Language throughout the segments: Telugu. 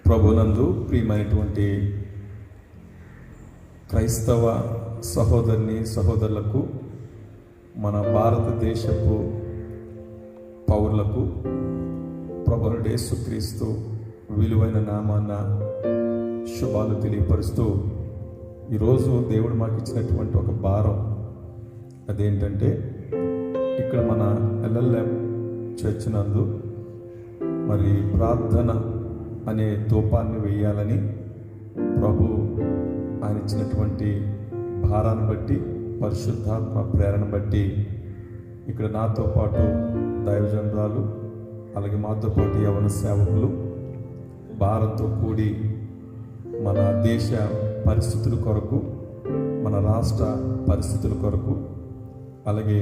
ప్రభునందు ప్రియమైనటువంటి క్రైస్తవ సహోదరిని సహోదరులకు, మన భారతదేశపు పౌరులకు ప్రభువుడు యేసుక్రీస్తు విలువైన నామాన శుభాలు తెలియపరుస్తూ, ఈరోజు దేవుడు మాకు ఇచ్చినటువంటి ఒక భారం అదేంటంటే, ఇక్కడ మన ఎల్ఎల్ఎం చర్చ్ నందు మరి ప్రార్థన అనే ధూపాన్ని వేయాలని ప్రభు ఆయన ఇచ్చినటువంటి భారాన్ని బట్టి, పరిశుద్ధాత్మ ప్రేరణ బట్టి ఇక్కడ నాతో పాటు దైవజనురాలు, అలాగే మాతో పాటు యవన సేవకులు భారంతో కూడి మన దేశ పరిస్థితుల కొరకు, మన రాష్ట్ర పరిస్థితుల కొరకు, అలాగే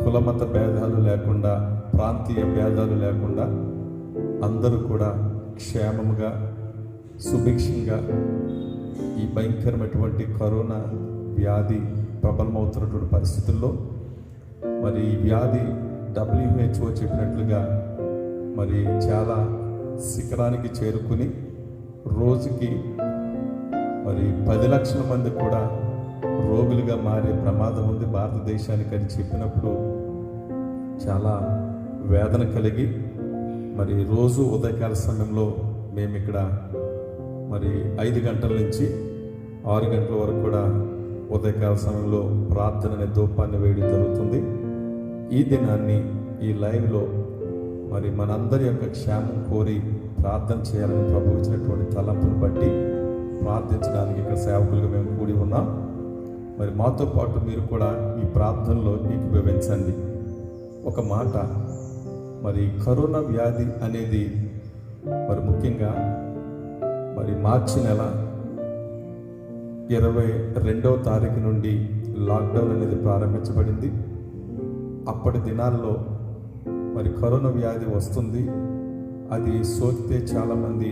కులమత భేదాలు లేకుండా, ప్రాంతీయ భేదాలు లేకుండా అందరూ కూడా క్షేమముగా సుభిక్షంగా ఈ భయంకరమైనటువంటి కరోనా వ్యాధి ప్రబలమవుతున్నటువంటి పరిస్థితుల్లో మరి ఈ వ్యాధి WHO చెప్పినట్లుగా మరి చాలా శిఖరానికి చేరుకుని రోజుకి మరి 10 లక్షల మంది కూడా రోగులుగా మారే ప్రమాదం ఉంది భారతదేశానికి అని చెప్పినప్పుడు చాలా వేదన కలిగి, మరి రోజు ఉదయకాల సమయంలో మేము ఇక్కడ మరి 5 గంటల నుంచి 6 గంటల వరకు కూడా ఉదయకాల సమయంలో ప్రార్థన అనే ధూపాన్ని వేయడం జరుగుతుంది. ఈ దినాన్ని ఈ లైవ్లో మరి మనందరి యొక్క క్షేమం కోరి ప్రార్థన చేయాలని ప్రభు ఇచ్చినటువంటి తలంపును బట్టి ప్రార్థించడానికి ఇక్కడ సేవకులుగా మేము కూడి ఉన్నాం. మరి మాతో పాటు మీరు కూడా ఈ ప్రార్థనలో ఏకీభవించండి. ఒక మాట, మరి కరోనా వ్యాధి అనేది మరి ముఖ్యంగా మరి మార్చి నెల 22వ తారీఖు నుండి లాక్డౌన్ అనేది ప్రారంభించబడింది. అప్పటి దినాల్లో మరి కరోనా వ్యాధి వస్తుంది, అది సోకితే చాలామంది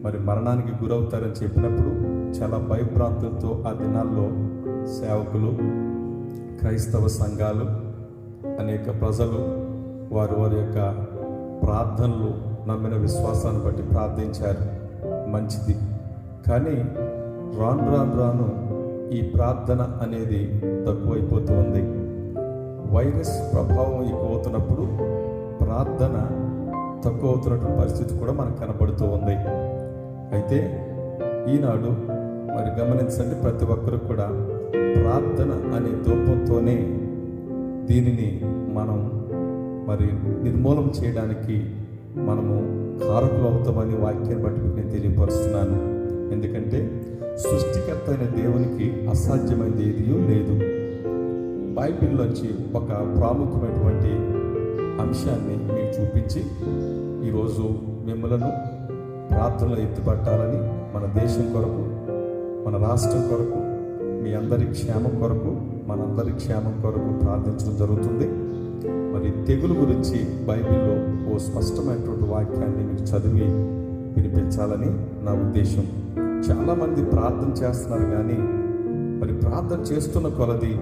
మరి మరణానికి గురవుతారని చెప్పినప్పుడు చాలా భయభ్రాంతులతో ఆ దినాల్లో సేవకులు, క్రైస్తవ సంఘాలు, అనేక ప్రజలు వారి యొక్క ప్రార్థనలు, నమ్మిన విశ్వాసాన్ని బట్టి ప్రార్థించారు. మంచిది. కానీ రాను ఈ ప్రార్థన అనేది తక్కువైపోతూ ఉంది. వైరస్ ప్రభావం ఎక్కువ అవుతున్నప్పుడు ప్రార్థన తక్కువ అవుతున్నటువంటి పరిస్థితి కూడా మనకు కనబడుతూ ఉంది. అయితే ఈనాడు మరి గమనించండి, ప్రతి ఒక్కరు కూడా ప్రార్థన అనే ధూపంతోనే దీనిని మనం మరి నిర్మూలన చేయడానికి మనము కారకులు అవుతామని వాక్యాన్ని బట్టి నేను తెలియపరుస్తున్నాను. ఎందుకంటే సృష్టికర్త అయిన దేవునికి అసాధ్యమైనది ఏదీ లేదు. బైబిల్లోంచి ఒక ప్రాముఖ్యమైనటువంటి అంశాన్ని మీకు చూపించి ఈరోజు మిమ్మలను ప్రార్థనలో ఎత్తుపట్టాలని, మన దేశం కొరకు, మన రాష్ట్రం కొరకు, మీ అందరి క్షేమం కొరకు, మనందరి క్షేమం కొరకు ప్రార్థించడం జరుగుతుంది. మరి తెగులు గురించి బైబిల్లో ఓ స్పష్టమైనటువంటి వాక్యాన్ని మీకు చదివి వినిపించాలని నా ఉద్దేశం. చాలామంది ప్రార్థన చేస్తున్నారు, కానీ మరి ప్రార్థన చేస్తున్న కొలది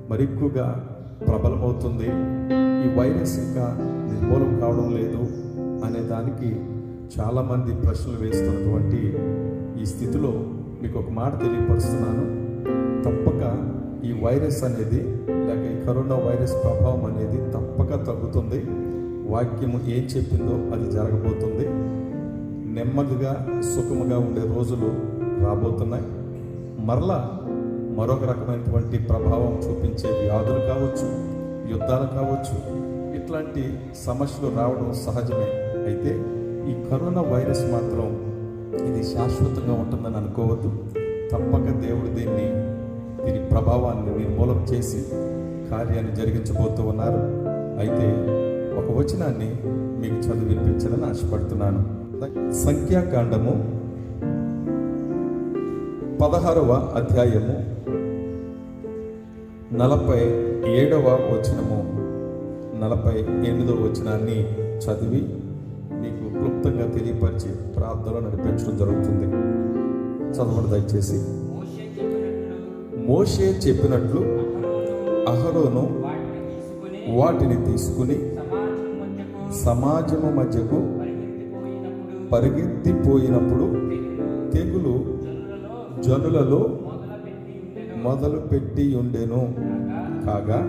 మరి ఎక్కువగా ప్రబలమవుతుంది, ఈ వైరస్ ఇంకా నిర్మూలన కావడం లేదు అనే దానికి చాలామంది ప్రశ్నలు వేస్తున్నటువంటి ఈ స్థితిలో మీకు ఒక మాట తెలియపరుస్తున్నాను. తప్పక ఈ వైరస్ అనేది, లేక ఈ కరోనా వైరస్ ప్రభావం అనేది తప్పక తగ్గుతుంది. వాక్యము ఏం చెప్పిందో అది జరగబోతుంది. నెమ్మదిగా సుఖముగా ఉండే రోజులు రాబోతున్నాయి. మరలా మరొక రకమైనటువంటి ప్రభావం చూపించే వ్యాధులు కావచ్చు, యుద్ధాలు కావచ్చు, ఇట్లాంటి సమస్యలు రావడం సహజమే. అయితే ఈ కరోనా వైరస్ మాత్రం ఇది శాశ్వతంగా ఉంటుందని అనుకోవద్దు. తప్పక దేవుడు దీని ప్రభావాన్ని నిర్మూలన చేసి కార్యాన్ని జరిగించబోతూ ఉన్నారు. అయితే ఒక వచనాన్ని మీకు చదివి వినిపించాలని ఆశపడుతున్నాను. సంఖ్యాకాండము 16వ అధ్యాయము 47వ వచనము 48వ వచనాన్ని చదివి మీకు క్లుప్తంగా తెలియపరిచి ప్రార్థనలో నడిపించడం జరుగుతుంది. చదవండి దయచేసి. మోషే చెప్పినట్లు అహరోను వాటిని తీసుకుని సమాజము మధ్యకు పరిగెత్తిపోయినప్పుడు తెగులు జనులలో మొదలు పెట్టి ఉండెను. కాగా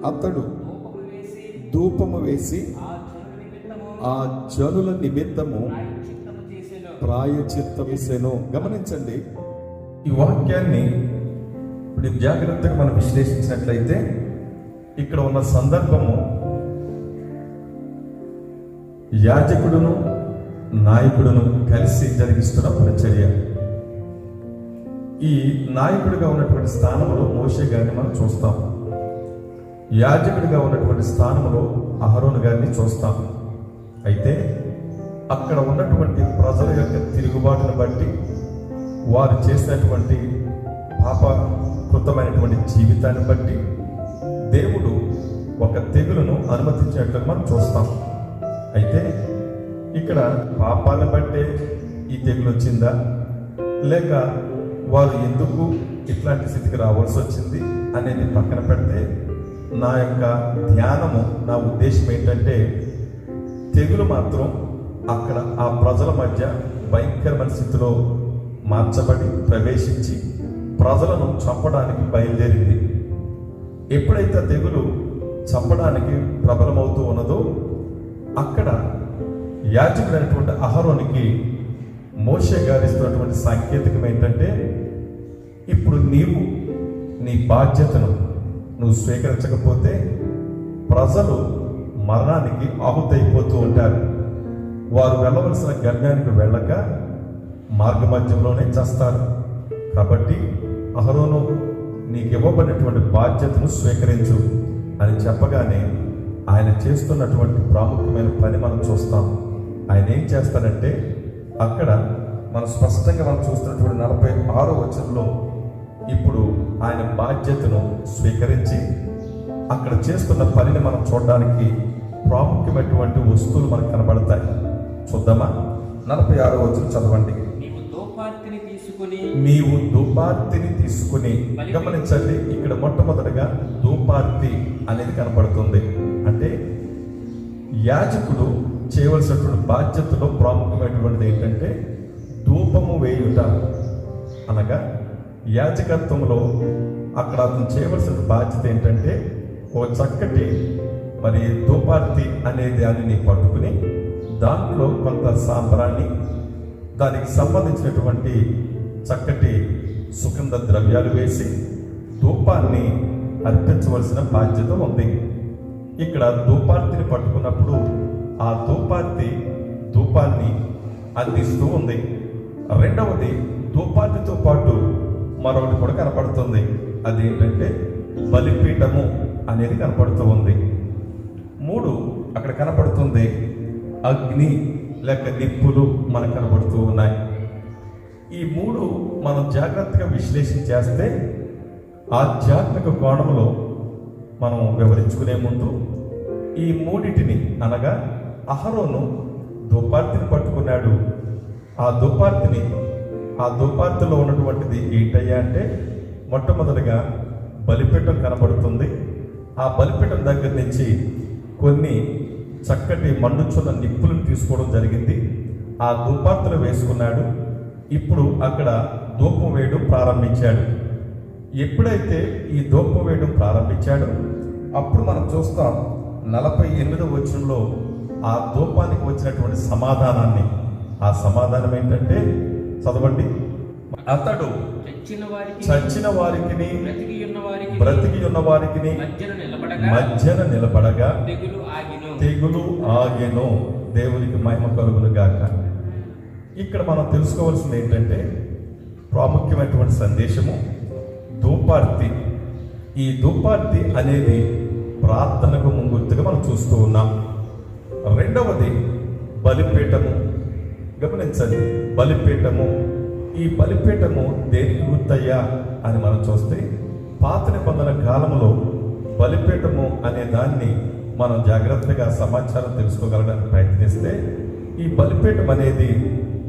అతడు ధూపము వేసి ఆ జనుల నిమిత్తము ప్రాయచిత్తమిసెను. గమనించండి, ఈ వాక్యాన్ని ఇప్పుడు జాగ్రత్తగా మనం విశ్లేషించినట్లయితే ఇక్కడ ఉన్న సందర్భము యాజకుడును నాయకుడును కలిసి జరిగిస్తున్న పరిచర్య. ఈ నాయకుడిగా ఉన్నటువంటి స్థానంలో మోషే గారిని మనం చూస్తాం. యాజకుడిగా ఉన్నటువంటి స్థానంలో అహరోను గారిని చూస్తాం. అయితే అక్కడ ఉన్నటువంటి ప్రజల యొక్క తిరుగుబాటును బట్టి, వారు చేసినటువంటి పాపకృతమైనటువంటి జీవితాన్ని బట్టి దేవుడు ఒక తెగులును అనుమతించినట్లుగా మనం చూస్తాం. అయితే ఇక్కడ పాపాలను బట్టే ఈ తెగులు వచ్చిందా, లేక వారు ఎందుకు ఇట్లాంటి స్థితికి రావాల్సి వచ్చింది అనేది పక్కన పెడితే, నా యొక్క ధ్యానము, నా ఉద్దేశం ఏంటంటే, తెగులు మాత్రం అక్కడ ఆ ప్రజల మధ్య భయంకరమైన స్థితిలో మార్చబడి ప్రవేశించి ప్రజలను చంపడానికి బయలుదేరింది. ఎప్పుడైతే తెగులు చంపడానికి ప్రబలమవుతూ ఉన్నదో, అక్కడ యాజకుడైనటువంటి అహరోనికి మోషే గారు ఇస్తున్నటువంటి సాంకేతికం ఏంటంటే, ఇప్పుడు నీవు నీ బాధ్యతను నువ్వు స్వీకరించకపోతే ప్రజలు మరణానికి ఆహుతైపోతూ ఉంటారు. వారు వెళ్ళవలసిన గమ్యానికి వెళ్ళక మార్గమధ్యంలోనే చేస్తారు. కాబట్టి అహరోను, నీకు ఇవ్వబడినటువంటి బాధ్యతను స్వీకరించు అని చెప్పగానే ఆయన చేస్తున్నటువంటి ప్రాముఖ్యమైన పని మనం చూస్తాం. ఆయన ఏం చేస్తాడంటే, అక్కడ మనం స్పష్టంగా మనం చూస్తున్నటువంటి 46వ వచనంలో ఇప్పుడు ఆయన బాధ్యతను స్వీకరించి అక్కడ చేస్తున్న పనిని మనం చూడడానికి ప్రాముఖ్యమైనటువంటి వస్తువులు మనకు కనబడతాయి. చూద్దామా? 46వ వచనం చదవండి. నీవు ధూపార్తిని తీసుకుని, గమనించండి, ఇక్కడ మొట్టమొదటిగా ధూపార్తి అనేది కనపడుతుంది. అంటే యాజకుడు చేయవలసినటువంటి బాధ్యతలో ప్రాముఖ్యమైనటువంటిది ఏంటంటే ధూపము వేయుట. అనగా యాజకత్వంలో అక్కడ అతను చేయవలసిన బాధ్యత ఏంటంటే, ఒక చక్కటి మరి ధూపార్తి అనే దానిని పట్టుకుని దాంట్లో కొంత సాంబ్రాన్ని, దానికి సంబంధించినటువంటి చక్కటి సుగంధ ద్రవ్యాలు వేసి ధూపాన్ని అర్పించవలసిన బాధ్యత ఉంది. ఇక్కడ ధూపార్తిని పట్టుకున్నప్పుడు ఆ ధూపాన్ని అందిస్తూ ఉంది. రెండవది, ధూపార్తితో పాటు మరొకటి కూడా కనపడుతుంది. అదేంటంటే బలిపీఠము అనేది కనపడుతూ ఉంది. 3 అక్కడ కనపడుతుంది, అగ్ని లేక నిప్పులు మనకు కనపడుతూ ఉన్నాయి. ఈ 3 మనం జాగ్రత్తగా విశ్లేషణ చేస్తే ఆధ్యాత్మిక కోణంలో మనం వివరించుకునే ముందు ఈ 3టిని, అనగా అహరోను ధూపార్తిని పట్టుకున్నాడు. ఆ ధూపార్తిలో ఉన్నటువంటిది ఏంటయ్యా అంటే, మొట్టమొదటిగా బలిపీఠం కనబడుతుంది. ఆ బలిపీఠం దగ్గర నుంచి కొన్ని చక్కటి మండుచున్న నిప్పులను తీసుకోవడం జరిగింది. ఆ ధూపార్తిలో వేసుకున్నాడు. ఇప్పుడు అక్కడ ధూపం వేయడం ప్రారంభించాడు. ఎప్పుడైతే ఈ ధూపం వేయడం ప్రారంభించాడో అప్పుడు మనం చూస్తాం 48వ వచనంలో ఆ ధూపానికి వచ్చినటువంటి సమాధానాన్ని. ఆ సమాధానం ఏంటంటే, చదవండి. అతడు చచ్చిన వారికి బ్రతికి ఉన్న వారికి మధ్యన నిలబడగా తెగులు ఆగెను. దేవునికి మహిమ కలుగును గాక. ఇక్కడ మనం తెలుసుకోవాల్సింది ఏంటంటే, ప్రాముఖ్యమైనటువంటి సందేశము ధూపార్తి. ఈ ధూపార్తి అనేది ప్రార్థనకు ముంగుర్తుగా మనం చూస్తూ ఉన్నాం. రెండవది బలిపీఠము. గమనించండి, బలిపీఠము. ఈ బలిపీఠము దేనికి గుర్తయ్యా అని మనం చూస్తే, పాత నిబంధన కాలంలో బలిపీఠము అనే దాన్ని మనం జాగ్రత్తగా సమాచారం తెలుసుకోగలడానికి ప్రయత్నిస్తే, ఈ బలిపీఠం అనేది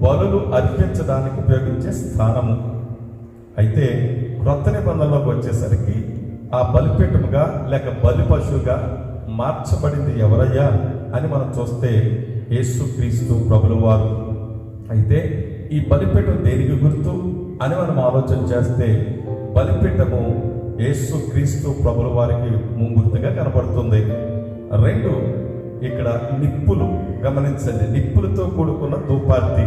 బలులు అర్పించడానికి ఉపయోగించే స్థానము. అయితే క్రొత్త నిబంధనలోకి వచ్చేసరికి ఆ బలిపీఠముగా లేక బలి పశువుగా మార్చబడింది ఎవరయ్యా అని మనం చూస్తే యేసుక్రీస్తు ప్రభుల వారు. అయితే ఈ బలిపీఠం దేనికి గుర్తు అని మనం ఆలోచన చేస్తే బలిపీఠము యేసు క్రీస్తు ప్రభుల వారికి ముంగుర్తుగా కనపడుతుంది. 2, ఇక్కడ నిప్పులు గమనించండి, నిప్పులతో కూడుకున్న ధూపార్తి.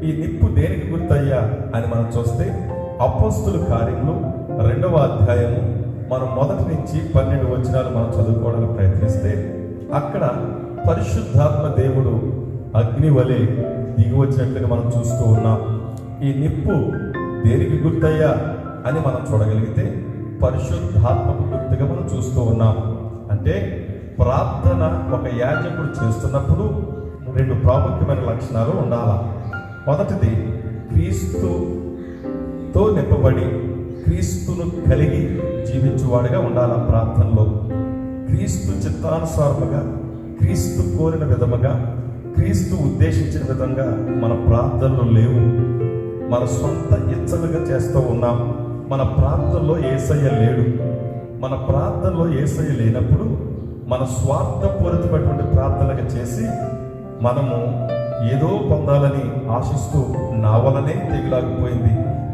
ఈ నిప్పు దేనికి గుర్తయ్యా అని మనం చూస్తే అపోస్తుల కార్యములు 2వ అధ్యాయము మనం 1 నుంచి 12 వచనాలు మనం చదువుకోవడానికి ప్రయత్నిస్తే అక్కడ పరిశుద్ధాత్మ దేవుడు అగ్ని వలె దిగి వచ్చినట్లుగా మనం చూస్తూ ఉన్నాం. ఈ నిప్పు దేనికి గుర్తయ్యా అని మనం చూడగలిగితే పరిశుద్ధాత్మకు గుర్తుగా మనం చూస్తూ ఉన్నాం. అంటే ప్రార్థన ఒక యాజకుడు చేస్తున్నప్పుడు 2 ప్రాముఖ్యమైన లక్షణాలు ఉండాలి. మొదటిది క్రీస్తుతో నింపబడి క్రీస్తును కలిగి జీవించువాడిగా ఉండాలి. ప్రార్థనలో క్రీస్తు చిత్తానుసారముగా, క్రీస్తు కోరిన విధముగా, క్రీస్తు ఉద్దేశించిన విధంగా మన ప్రార్థనలు లేవు. మన సొంత ఇచ్చలుగా చేస్తూ ఉన్నాం. మన ప్రార్థనలో యేసయ్య లేడు. మన ప్రార్థనలో యేసయ్య లేనప్పుడు మన స్వార్థపూరితమైనటువంటి ప్రార్థనగా చేసి మనము ఏదో పొందాలని ఆశిస్తూ నా వలనే తెగిలాగిపోయింది.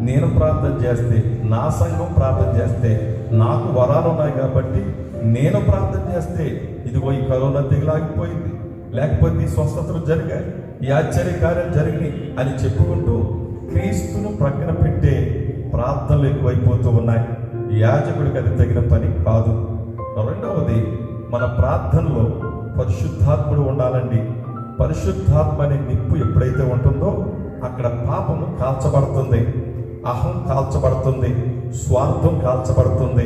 నేను ప్రార్థన చేస్తే, నా సంఘం ప్రార్థన చేస్తే, నాకు వరాలు ఉన్నాయి కాబట్టి నేను ప్రార్థన చేస్తే ఇదిగో ఈ కరోనా తెగిలాగిపోయింది, లేకపోతే ఈ స్వస్థతలు జరిగాయి, ఈ ఆశ్చర్య కార్యాలు జరిగినాయి అని చెప్పుకుంటూ క్రీస్తును ప్రక్కన పెట్టే ప్రార్థనలు ఎక్కువైపోతూ ఉన్నాయి. యాజకుడికి అది తగిన పని కాదు. 2వది, మన ప్రార్థనలో పరిశుద్ధాత్ముడు ఉండాలండి. పరిశుద్ధాత్మ అనే నిప్పు ఎప్పుడైతే ఉంటుందో అక్కడ పాపము కాల్చబడుతుంది, అహం కాల్చబడుతుంది, స్వార్థం కాల్చబడుతుంది,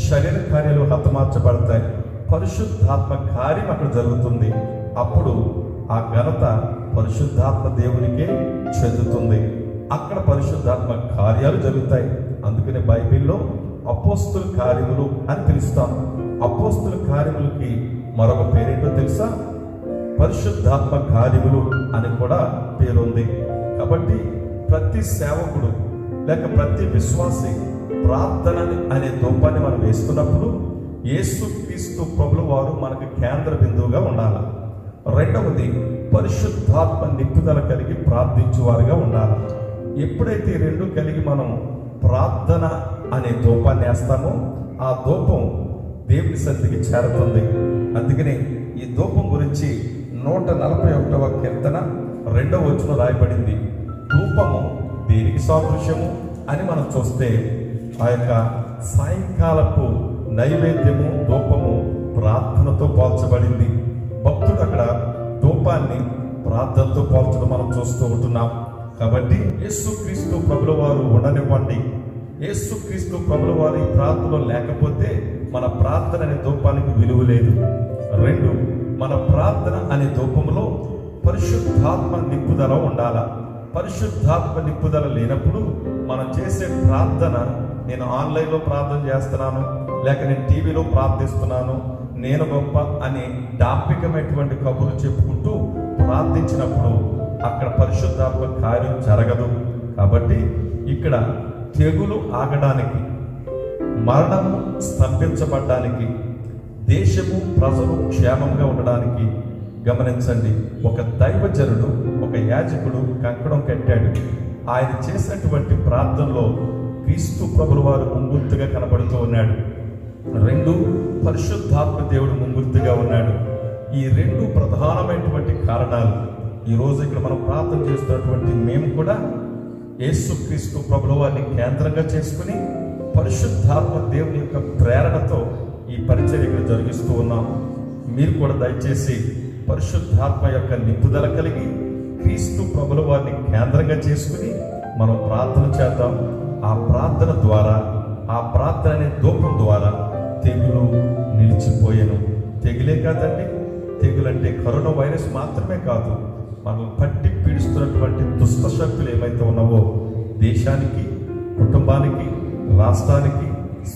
శరీర కార్యాలు హతమార్చబడతాయి. పరిశుద్ధాత్మ కార్యం అక్కడ జరుగుతుంది. అప్పుడు ఆ ఘనత పరిశుద్ధాత్మ దేవునికే చెందుతుంది. అక్కడ పరిశుద్ధాత్మ కార్యాలు జరుగుతాయి. అందుకనే బైబిల్లో అపోస్తుల కార్యములు అని పిలుస్తాం. అపోస్తుల కార్యములకి మరొక పేరేంటో తెలుసా? పరిశుద్ధాత్మ కార్యములు అని కూడా పేరుంది. కాబట్టి ప్రతి సేవకుడు లేక ప్రతి విశ్వాసి ప్రార్థన అనే ధూపాన్ని మనం వేస్తున్నప్పుడు యేసు క్రీస్తు ప్రభుల వారు మనకు కేంద్ర బిందువుగా ఉండాలి. 2వది, పరిశుద్ధాత్మ నింపుదల కలిగి ప్రార్థించువారుగా ఉండాలి. ఎప్పుడైతే 2 కలిగి మనం ప్రార్థన అనే ధూపాన్ని వేస్తామో ఆ ధూపం దేవుని సన్నిధికి చేరుతుంది. అందుకనే ఈ ధూపం గురించి 141వ కీర్తన 2వ వచనం రాయబడింది. ధూపము దేనికి సాదృశ్యము అని మనం చూస్తే ఆ యొక్క సాయంకాలపు నైవేద్యము ధూపము ప్రార్థనతో పోల్చబడింది. భక్తుడు అక్కడ ధూపాన్ని ప్రార్థనతో పోల్చడం మనం చూస్తూ ఉంటున్నాం. కాబట్టి యేసుక్రీస్తు ప్రభుల వారు ఉండనివ్వండి. యేసుక్రీస్తు ప్రభుల వారి ప్రార్థనలో లేకపోతే మన ప్రార్థన అనే ధూపానికి విలువ లేదు. 2, మన ప్రార్థన అనే ధూపంలో పరిశుద్ధాత్మ నింపుదల ఉండాల. పరిశుద్ధాత్మ నింపుదల లేనప్పుడు మనం చేసే ప్రార్థన, నేను ఆన్లైన్లో ప్రార్థన చేస్తున్నాను, లేక నేను టీవీలో ప్రార్థిస్తున్నాను, నేను గొప్ప అని డాంపికమైనటువంటి కబుర్లు చెప్పుకుంటూ ప్రార్థించినప్పుడు అక్కడ పరిశుద్ధాత్మ కార్యం జరగదు. కాబట్టి ఇక్కడ తెగులు ఆగడానికి, మరణము స్తంభించబడ్డానికి, దేశము ప్రజలు క్షేమంగా ఉండడానికి గమనించండి, ఒక దైవజనుడు, ఒక యాజకుడు కంకణం కట్టాడు. ఆయన చేసినటువంటి ప్రార్థనలో క్రీస్తు ప్రభుల వారు ముంగుర్తుగా కనబడుతూ ఉన్నాడు. 2, పరిశుద్ధాత్మ దేవుడు ముంగుర్తుగా ఉన్నాడు. ఈ 2 ప్రధానమైనటువంటి కారణాలు ఈరోజు ఇక్కడ మనం ప్రార్థన చేస్తున్నటువంటి మేము కూడా యేసుక్రీస్తు ప్రభుల వారిని కేంద్రంగా చేసుకుని పరిశుద్ధాత్మ దేవుని యొక్క ప్రేరణతో ఈ పరిచర్య ఇక్కడ జరిగిస్తూ ఉన్నాం. మీరు కూడా దయచేసి పరిశుద్ధాత్మ యొక్క నింపుదల కలిగి క్రీస్తు ప్రభుల వారిని కేంద్రంగా చేసుకుని మనం ప్రార్థన చేద్దాం. ఆ ప్రార్థన ద్వారా, ఆ ప్రార్థన అనే ధూపం ద్వారా తెగులు నిలిచిపోయాను. తెగులే కాదండి, తెగులంటే కరోనా వైరస్ మాత్రమే కాదు, మనల్ని పట్టి పీడిస్తున్నటువంటి దుష్ట శక్తులు ఏమైతే ఉన్నావో దేశానికి, కుటుంబానికి, రాష్ట్రానికి,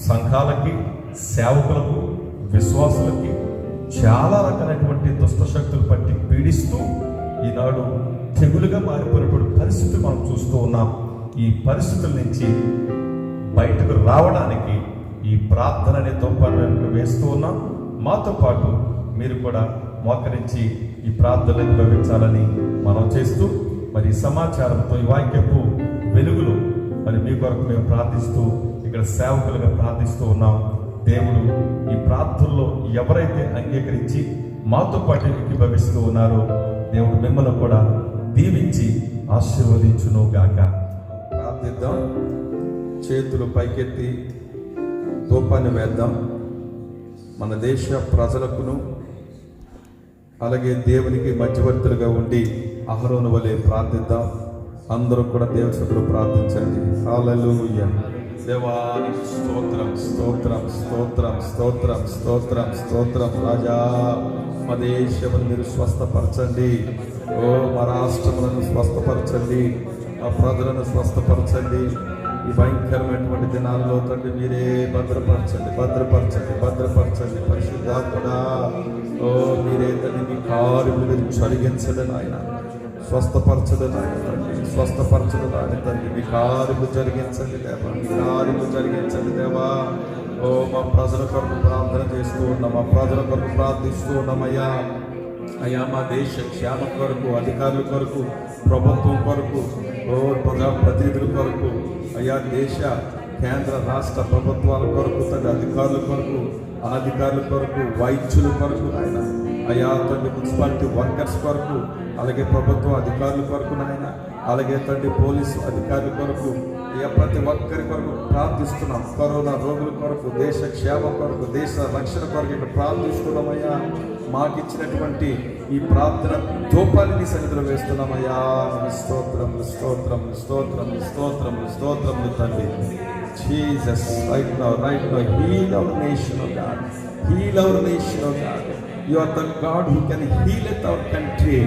సంఘాలకి, సేవకులకు, విశ్వాసులకి చాలా రకాలైనటువంటి దుష్ట శక్తులు పట్టి పీడిస్తూ ఈనాడు తెగులుగా మారిపోయినటువంటి పరిస్థితి మనం చూస్తూ ఉన్నాం. ఈ పరిస్థితుల నుంచి బయటకు రావడానికి ఈ ప్రార్థన అనే ధూపాన్ని వేస్తూ ఉన్నాం. మాతో పాటు మీరు కూడా మోకరించి ఈ ప్రార్థనలు నిర్వహించాలని మనం చేస్తూ మరి ఈ సమాచారంతో ఈ వాక్యపు వెలుగులో మరి మీ కొరకు మేము ప్రార్థిస్తూ ఇక్కడ సేవకులుగా ప్రార్థిస్తూ ఉన్నాం. దేవుడు ఈ ప్రార్థనలో ఎవరైతే అంగీకరించి మాతో పాటు ఏకీభవిస్తూ ఉన్నారో దేవుడు మిమ్మల్ని కూడా దీవించి ఆశీర్వదించును గాక. ప్రార్థిద్దాం. చేతులు పైకెత్తి ధూపాన్ని వేద్దాం. మన దేశ ప్రజలకును అలాగే దేవునికి మధ్యవర్తులుగా ఉండి అహరోను వలె ప్రార్థిద్దాం. అందరూ కూడా దేవుడు ప్రార్థించండి. హల్లెలూయా. దేవానికి స్తోత్రం, స్తోత్రం, స్తోత్రం, స్తోత్రం, స్తోత్రం, స్తోత్రం. రాజా, మా దేశమును మీరు స్వస్థపరచండి. ఓ మా రాష్ట్రములను స్వస్థపరచండి, మా ప్రజలను స్వస్థపరచండి. ఈ భయంకరమైనటువంటి దినాల్లో తండ్రి మీరే భద్రపరచండి, భద్రపరచండి, భద్రపరచండి. పరిశుద్ధాత్ముడా, ఓ మీరే తండ్రి మీ కార్యములు మీరు జరిగించండి నాయన, స్వస్థపరచడం ఆయన తండ్రి, స్వస్థపరచడం ఆయన తండ్రి. మీ కార్యము జరిగించండి దేవా, మీ కార్యము జరిగించండి దేవా. ఓ మా ప్రజల కొరకు ప్రార్థన చేస్తూ ఉన్నాం, మా ప్రజల కొరకు ప్రార్థిస్తూ ఉన్నామయ్యా. అయ్యా మా దేశ క్షేమ కొరకు, అధికారుల కొరకు, ప్రభుత్వం కొరకు, ఓ ప్రజాప్రతినిధుల కొరకు, అయ్యా దేశ కేంద్ర రాష్ట్ర ప్రభుత్వాల కొరకు, తండ్రి అధికారుల కొరకు, అనధికారుల కొరకు, వైద్యుల కొరకు ఆయన, అయ్యా తండ్రి మున్సిపాలిటీ వర్కర్స్ కొరకు, అలాగే ప్రభుత్వ అధికారుల కొరకు నాయన, అలాగే తండ్రి పోలీసు అధికారుల కొరకు, అయ్యా ప్రతి ఒక్కరి కొరకు ప్రార్థిస్తున్నాం. కరోనా రోగుల కొరకు, దేశ క్షేమం కొరకు, దేశ రక్షణ కొరకు ఇక్కడ ప్రార్థిస్తున్నామయ్యా. మాకు ఇచ్చినటువంటి ఈ ప్రార్థన ధూపాన్ని సన్నిధిలో వేస్తున్నామయ్యా. స్తోత్రములు, స్తోత్రములు, స్తోత్రములు, స్తోత్రములు, స్తోత్రములు తండ్రి. Jesus, right now, heal our nation, oh God. Heal our nation, oh God. You are the God who can heal our country.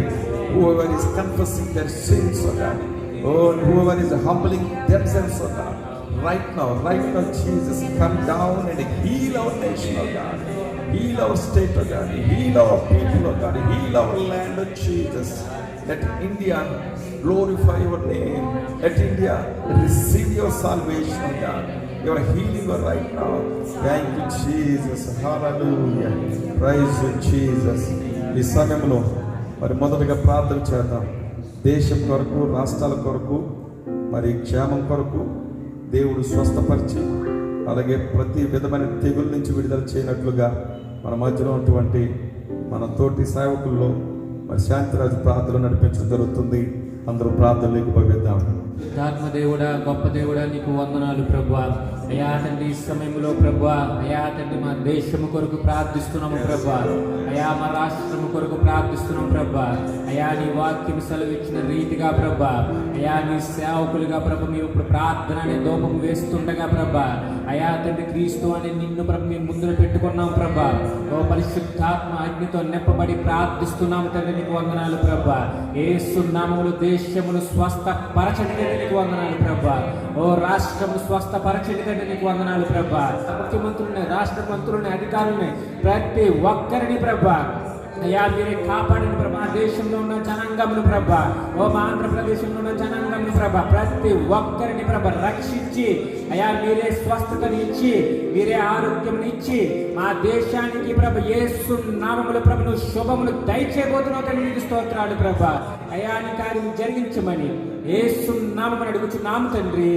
Whoever is confessing their sins, oh God. Oh, and whoever is humbling themselves, oh God. Right now, Jesus, come down and heal our nation, oh God. Heal our state, oh God. Heal our people, oh God. Heal our land, oh Jesus. Let India glorify your name. Let India receive your salvation, oh God. You are healing her right now. Thank you, Jesus. Hallelujah. Praise you, Jesus. ఈ సమయంలో మరి మొదటగా ప్రార్థన చేద్దాం. దేశం కొరకు, రాష్ట్రాల కొరకు, మరి క్షేమం కొరకు దేవుడు స్వస్థపరిచి, అలాగే ప్రతి విధమైన తెగుల నుంచి విడుదల చేయనట్లుగా మన మధ్యలో ఉన్నటువంటి మన తోటి సేవకుల్లో మరి శాంతిరాజు ప్రార్థనలు నడిపించడం జరుగుతుంది. అందరూ ప్రార్థనలోకి పోవేద్దాం. ఆత్మదేవుడా, గొప్ప దేవుడా, నీకు వందనాలు ప్రభువా. అయ్యా తండ్రి, ఈ సమయంలో ప్రభువా, అయ్యా తండ్రి మా దేశము కొరకు ప్రార్థిస్తున్నాము ప్రభువా. అయ్యా మా రాష్ట్రము కొరకు ప్రార్థిస్తున్నాం ప్రభువా. అయ్యా నీ వాక్యం సెలవిచ్చిన రీతిగా ప్రభువా, అయ్యా నీ సేవకులుగా ప్రభు మేము ఇప్పుడు ప్రార్థన అనే దూపం వేస్తుండగా ప్రభా, అయ్యా తండ్రి క్రీస్తు అని నిన్ను ప్రభు మేము ముందున పెట్టుకున్నాం ప్రభా. ఓ పరిశుద్ధాత్మ అగ్నితో నింపబడి ప్రార్థిస్తున్నాము తండ్రి, నీకు వందనాలు ప్రభా. యేసు నామములో దేశమును స్వస్థపరచండి నీకు వందనాలు ప్రభా. ఓ రాష్ట్రము స్వస్థపరచండి తండ్రి, నీకు వందనాలు ప్రభా. ముఖ్యమంత్రుల్ని, రాష్ట్ర మంత్రుల్ని, అధికారుల్ని, ప్రతి ఒక్కరిని ప్రభా అయ్యా మీరే కాపాడండి ప్రభా. దేశంలో ఉన్న జనాంగమును ప్రభా, ఓ మా ఆంధ్రప్రదేశ్లో ఉన్న జనాంగమును ప్రభా, ప్రతి ఒక్కరిని ప్రభా రక్షించి, అయ్యా మీరే స్వస్థతని ఇచ్చి, మీరే ఆరోగ్యం ఇచ్చి, మా దేశానికి ప్రభ యేసు నామముల ప్రభును శుభములు దయచేయబోతున్నావు తండ్రి, నీకు స్తోత్రాలు ప్రభా. అయ్యా నీ కార్యం జరిగించమని యేసు నామమున అడుగుచున్నాము తండ్రి,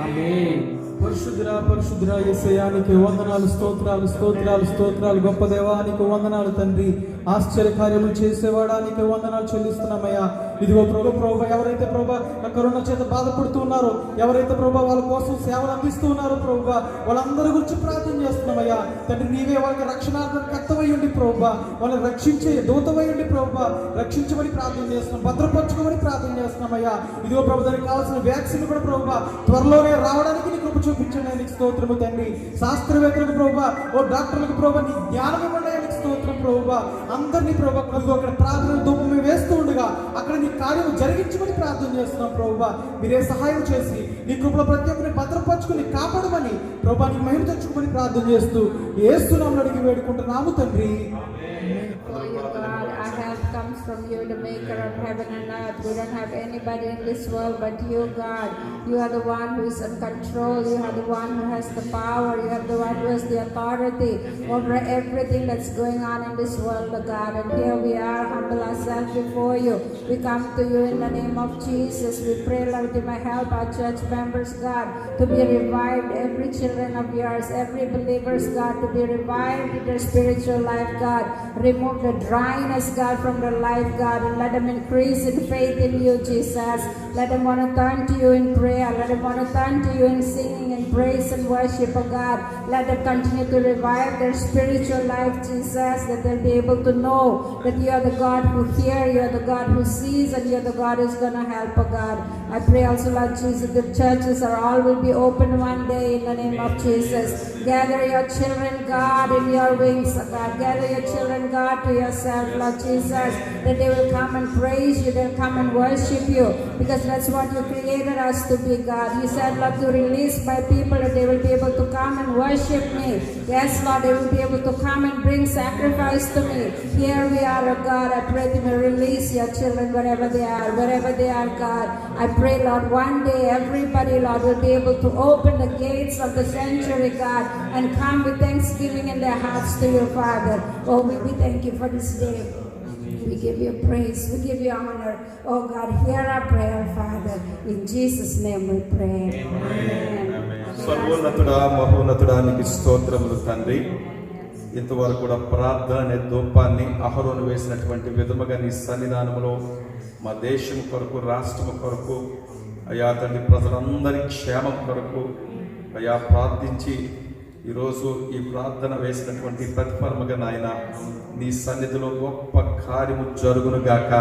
ఆమేన్. పరిశుద్ధుడా, పరిశుద్ధుడా యేసయ్యా నీకు వందనాలు, స్తోత్రాలు, స్తోత్రాలు, స్తోత్రాలు. గొప్ప దేవా నీకు వందనాలు తండ్రి. ఆశ్చర్య కార్యములు చేసేవాడా నీకు వందనాలు చెల్లిస్తున్నామయ్యా. ఇదిగో ప్రభు ఎవరైతే ప్రభు కరోనా చేత బాధపడుతూ ఉన్నారో, ఎవరైతే ప్రభు వాళ్ళ కోసం సేవలు అందిస్తూ ఉన్నారో ప్రభు, వాళ్ళందరి గురించి ప్రార్థన చేస్తున్నామయ్యా తండ్రి. నీవే వాళ్ళకి రక్షణార్థం కర్తమై ఉండి ప్రభు, వాళ్ళని రక్షించే దూతమై ఉండి ప్రభు, రక్షించమని ప్రార్థన చేస్తున్నాం, భద్రపరచుకోమని ప్రార్థన చేస్తున్నామయ్యా. ఇదిగో ప్రభు దానికి కావాల్సిన వ్యాక్సిన్ కూడా ప్రభు త్వరలోనే రావడానికి నీ కృప చూపించండి, నీకు స్తోత్రము తండ్రి. శాస్త్రవేత్తలకు ప్రభు, ఓ డాక్టర్లకు ప్రభు నీ జ్ఞానం ఇవ్వండి, నీకు స్తోత్రం ప్రభు. అందరినీ ప్రభు అక్కడ ప్రార్థన ధూపం వేస్తూ ఉండగా అక్కడ నీ కార్యం జరిగించమని ప్రార్థన చేస్తున్నాం ప్రభు. మీరే సహాయం చేసి నీ కృపలో ప్రతి ఒక్కరిని భద్రపరుచుకుని కాపాడమని ప్రభా నీకు మహిమ తెచ్చుకోమని ప్రార్థన చేస్తూ యేసు నామములో అడిగి వేడుకుంటున్నాము తండ్రి. For you, God, our help comes from you, the maker of heaven and earth. We don't have anybody in this world but you, God. You are the one who is in control. You are the one who has the power. You are the one who has the authority over everything that's going on in this world, God. And here we are, humble ourselves before you. We come to you in the name of Jesus. We pray, Lord, you may help our church members, God, to be revived. Every children of yours, every believers, God, to be revived in their spiritual life, God. Remove the dryness, God, from their life, God, and let them increase in faith in you, Jesus. Let them want to turn to you in prayer. Let them want to turn to you in singing and praise and worship, oh God. Let them continue to revive their spiritual life, Jesus, that they'll be able to know that you are the God who hears, you are the God who sees, and you are the God who's going to help, oh God. I pray also, Lord Jesus, the churches are all will be open one day in the name of Jesus. Gather your children, God, in your wings, oh God. Gather your children, God, to yourself, Lord Jesus, that they will come and praise you, they'll come and worship you, because that's what you created us to be, God. You said, Lord, to release my people that they will be able to come and worship me. Yes, Lord, they will be able to come and bring sacrifice to me. Here we are, oh God. I pray that you may release your children wherever they are, God. I pray, Lord, one day everybody, Lord, will be able to open the gates of the sanctuary, God, and come with thanksgiving in their hearts to you, Father. Oh, we thank you for this day. We give you praise. We give you honor. Oh God, hear our prayer, Father. In Jesus' name we pray. Amen. సర్వోన్నతుడా మహోన్నతుడా నీకు స్తోత్రములు తండ్రి. ఇంతవరకు కూడా ప్రార్థన అనే ధూపాన్ని అహరోను వేసినటువంటి విధముగా నీ సన్నిధానములో మా దేశం కొరకు, రాష్ట్రం కొరకు, అయా తండ్రి ప్రజలందరి క్షేమం కొరకు అయా ప్రార్థించి ఈరోజు ఈ ప్రార్థన వేసినటువంటి ప్రతిఫలముగా నాయన నీ సన్నిధిలో గొప్ప కార్యము జరుగునుగాక.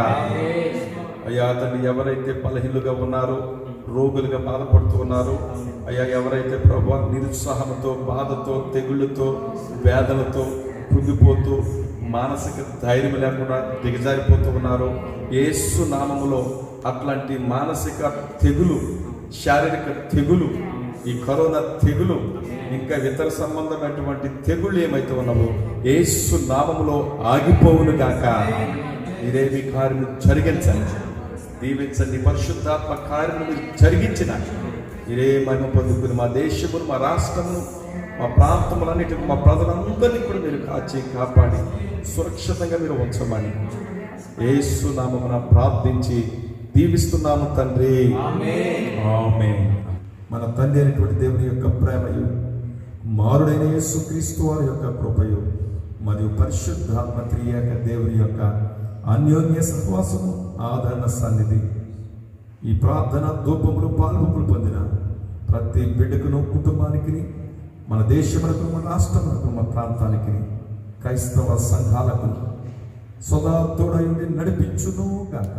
అయ్యా తండ్రి ఎవరైతే బలహీనులుగా ఉన్నారో, రోగులుగా బాధపడుతూ ఉన్నారు, అయ్యా ఎవరైతే ప్రభు నిరుత్సాహంతో, బాధతో, తెగుళ్ళతో, వేదనతో కృంగిపోతూ మానసిక ధైర్యం లేకుండా దిగజారిపోతూ ఉన్నారు, యేసు నామములో అట్లాంటి మానసిక తెగులు, శారీరక తెగులు, ఈ కరోనా తెగులు, ఇంకా ఇతర సంబంధమైనటువంటి తెగుళ్ళు ఏమైతే ఉన్నావో యేసు నామములో ఆగిపోవును గాక. ఇదే మీ కార్యము జరిగించండి, దీవించండి. పరిశుద్ధాత్మ కార్యము జరిగించిన ఇదే మహిమ పొందుకుని మా దేశమును, మా రాష్ట్రమును, మా ప్రాంతములన్నిటిని, మా ప్రజలందరినీ కూడా మీరు కాచి కాపాడి సురక్షితంగా మీరు ఉంచమని యేసు నామమున ప్రార్థించి దీవిస్తున్నాము తండ్రి. ఆమేన్. మన తండ్రి అయినటువంటి దేవుని యొక్క ప్రేమయు, మారుడైన యేసుక్రీస్తు వారి యొక్క కృపయు, మరియు పరిశుద్ధాత్మ త్రియేక దేవుని యొక్క అన్యోన్య సహవాసము, ఆదరణ సన్నిధి ఈ ప్రార్థన ధూపములు పాల్గొప్పులు పొందిన ప్రతి బిడ్డకును, కుటుంబానికి, మన దేశములకు, మన రాష్ట్రములకు, మన ప్రాంతానికి, క్రైస్తవ సంఘాలకు సదా తోడై ఉండి నడిపించును గాక.